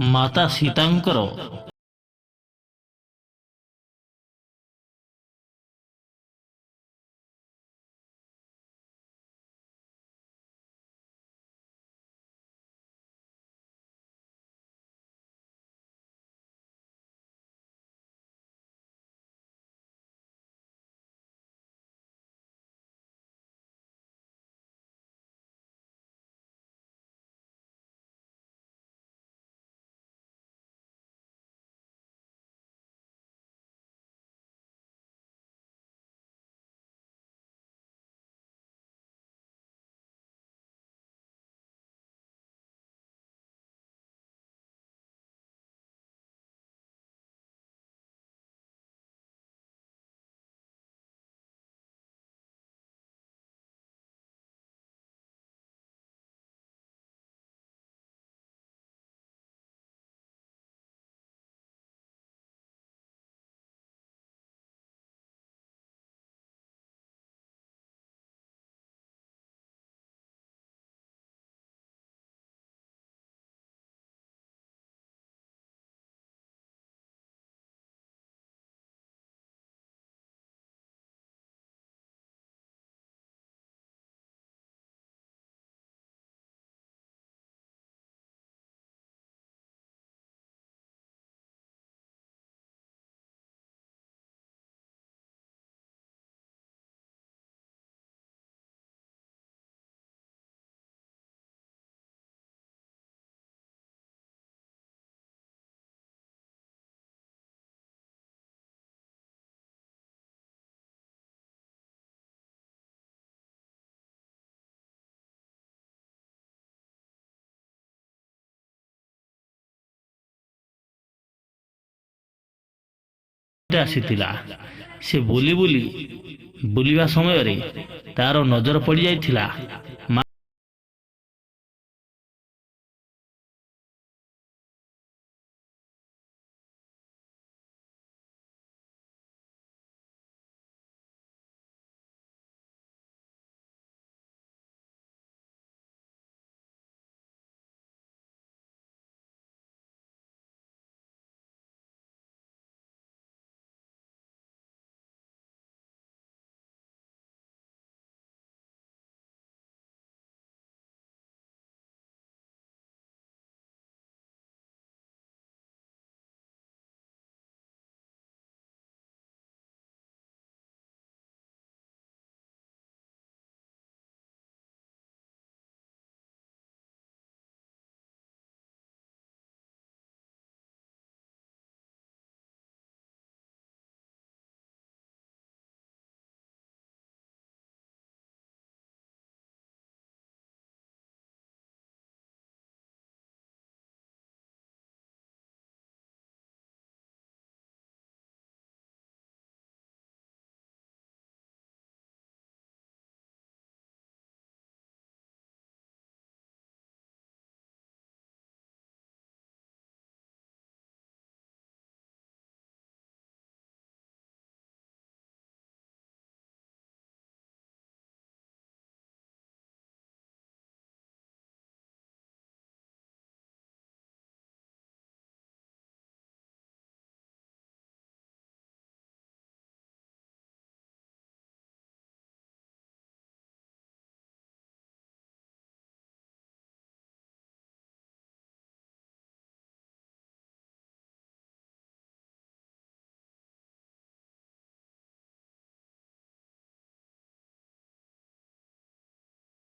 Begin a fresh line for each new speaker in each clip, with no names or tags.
ମାତା ସୀତାଙ୍କର ଆସିଥିଲା। ସେ ବୁଲିବା ସମୟରେ ତାର ନଜର ପଡ଼ିଯାଇଥିଲା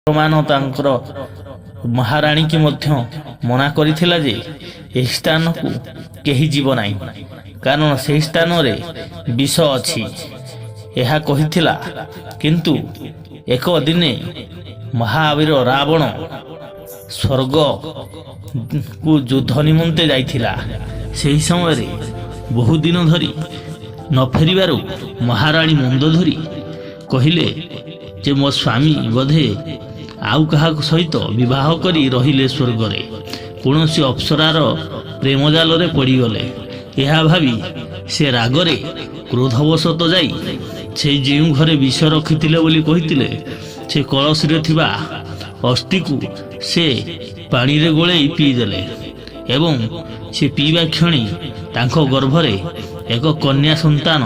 ମାନ ତାଙ୍କର ମହାରାଣୀକି ମଧ୍ୟ ମନା କରିଥିଲା ଯେ ଏହି ସ୍ଥାନକୁ କେହି ଯିବ ନାହିଁ, କାରଣ ସେହି ସ୍ଥାନରେ ବିଷ ଅଛି ଏହା କହିଥିଲା। କିନ୍ତୁ ଏକ ଦିନେ ମହାବୀର ରାବଣ ସ୍ୱର୍ଗକୁ ଯୁଦ୍ଧ ନିମନ୍ତେ ଯାଇଥିଲା। ସେହି ସମୟରେ ବହୁ ଦିନ ଧରି ନ ଫେରିବାରୁ ମହାରାଣୀ ମୁଣ୍ଡ ଧରି କହିଲେ ଯେ ମୋ ସ୍ୱାମୀ ବୋଧେ ଆଉ କାହାକୁ ସହିତ ବିବାହ କରି ରହିଲେ ସ୍ୱର୍ଗରେ, କୌଣସି ଅପ୍ସରାର ପ୍ରେମଜାଲରେ ପଡ଼ିଗଲେ। ଏହା ଭାବି ସେ ରାଗରେ କ୍ରୋଧବଶତଃ ଯାଇ ସେ ଯେଉଁ ଘରେ ବିଷ ରଖିଥିଲେ ବୋଲି କହିଥିଲେ ସେ କଳସରେ ଥିବା ଅସ୍ଥିକୁ ସେ ପାଣିରେ ଗୋଳେଇ ପିଇଦେଲେ। ଏବଂ ସେ ପିଇବା କ୍ଷଣି ତାଙ୍କ ଗର୍ଭରେ ଏକ କନ୍ୟା ସନ୍ତାନ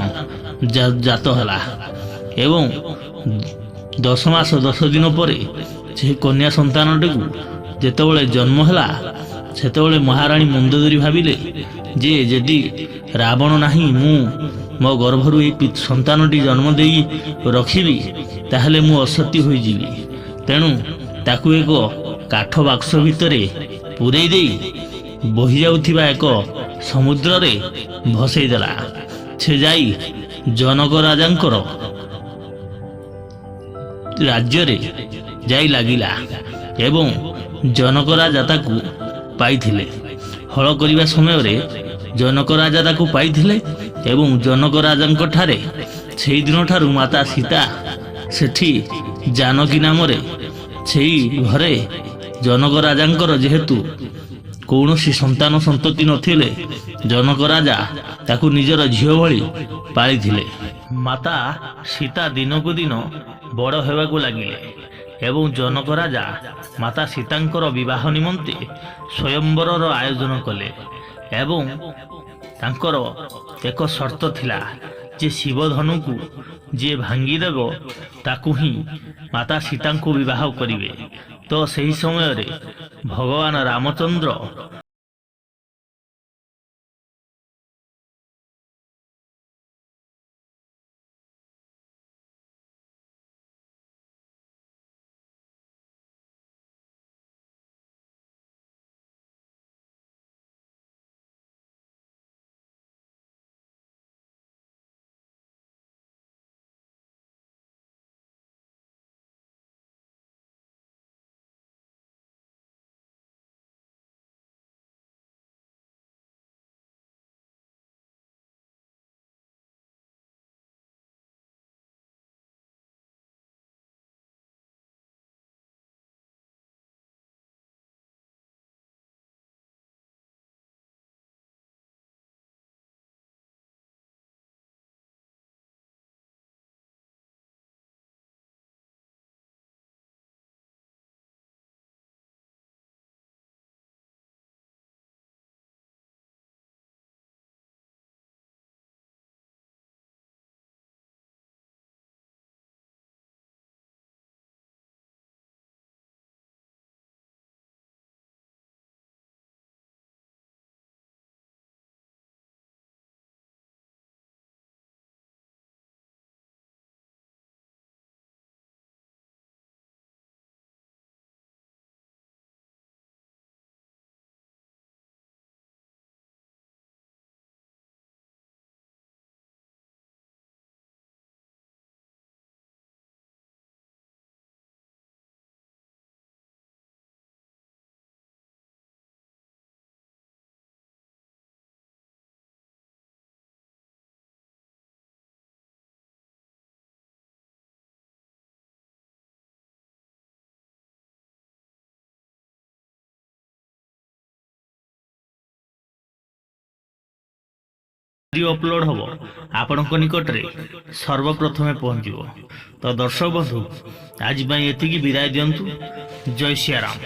ଜାତ ହେଲା ଏବଂ 10 ମାସ 10 ଦିନ ପରେ ସେହି କନ୍ୟା ସନ୍ତାନଟିକୁ ଯେତେବେଳେ ଜନ୍ମ ହେଲା ସେତେବେଳେ ମହାରାଣୀ ମନ୍ଦୋଦରୀ ଭାବିଲେ ଯେ ଯଦି ରାବଣ ନାହିଁ ମୁଁ ମୋ ଗର୍ଭରୁ ଏହି ସନ୍ତାନଟି ଜନ୍ମ ଦେଇ ରଖିବି ତାହେଲେ ମୁଁ ଅସତୀ ହୋଇଯିବି। ତେଣୁ ତାକୁ ଏକ କାଠ ବାକ୍ସ ଭିତରେ ପୂରେଇ ଦେଇ ବହି ଯାଉଥିବା ଏକ ସମୁଦ୍ରରେ ଭସେଇ ଦେଲା। ସେ ଯାଇ ଜନକ ରାଜାଙ୍କର ରାଜ୍ୟରେ ଯାଇ ଲାଗିଲା ଏବଂ ଜନକ ରାଜା ତାକୁ ପାଇଥିଲେ। ହଳ କରିବା ସମୟରେ ଜନକ ରାଜା ତାକୁ ପାଇଥିଲେ ଏବଂ ଜନକ ରାଜାଙ୍କ ଠାରେ ସେହି ଦିନଠାରୁ ମାତା ସୀତା ସେଠି ଜାନକୀ ନାମରେ ସେହି ଘରେ ଜନକ ରାଜାଙ୍କର ଯେହେତୁ କୌଣସି ସନ୍ତାନ ସନ୍ତତି ନଥିଲେ ଜନକ ରାଜା ତାକୁ ନିଜର ଝିଅ ଭଳି ପାଳିଥିଲେ। ମାତା ସୀତା ଦିନକୁ ଦିନ ବଡ଼ ହେବାକୁ ଲାଗିଲେ ଏବଂ ଜନକ ରାଜା ମାତା ସୀତାଙ୍କର ବିବାହ ନିମନ୍ତେ ସ୍ୱୟଂବରର ଆୟୋଜନ କଲେ ଏବଂ ତାଙ୍କର ଏକ ସର୍ତ୍ତ ଥିଲା ଯେ ଶିବଧନୁକୁ ଯିଏ ଭାଙ୍ଗିଦେବ ତାକୁ ହିଁ ମାତା ସୀତାଙ୍କୁ ବିବାହ କରିବେ। ତ ସେହି ସମୟରେ ଭଗବାନ ରାମଚନ୍ଦ୍ର ଅପଲୋଡ ହବ ଆପଣଙ୍କ ନିକଟରେ ସର୍ବପ୍ରଥମେ ପହଞ୍ଚିବ। ତ ଦର୍ଶକ ବନ୍ଧୁ ଆଜି ପାଇଁ ଏତିକି, ବିଦାୟ ଦିଅନ୍ତୁ। ଜୟ ସିୟାରାମ।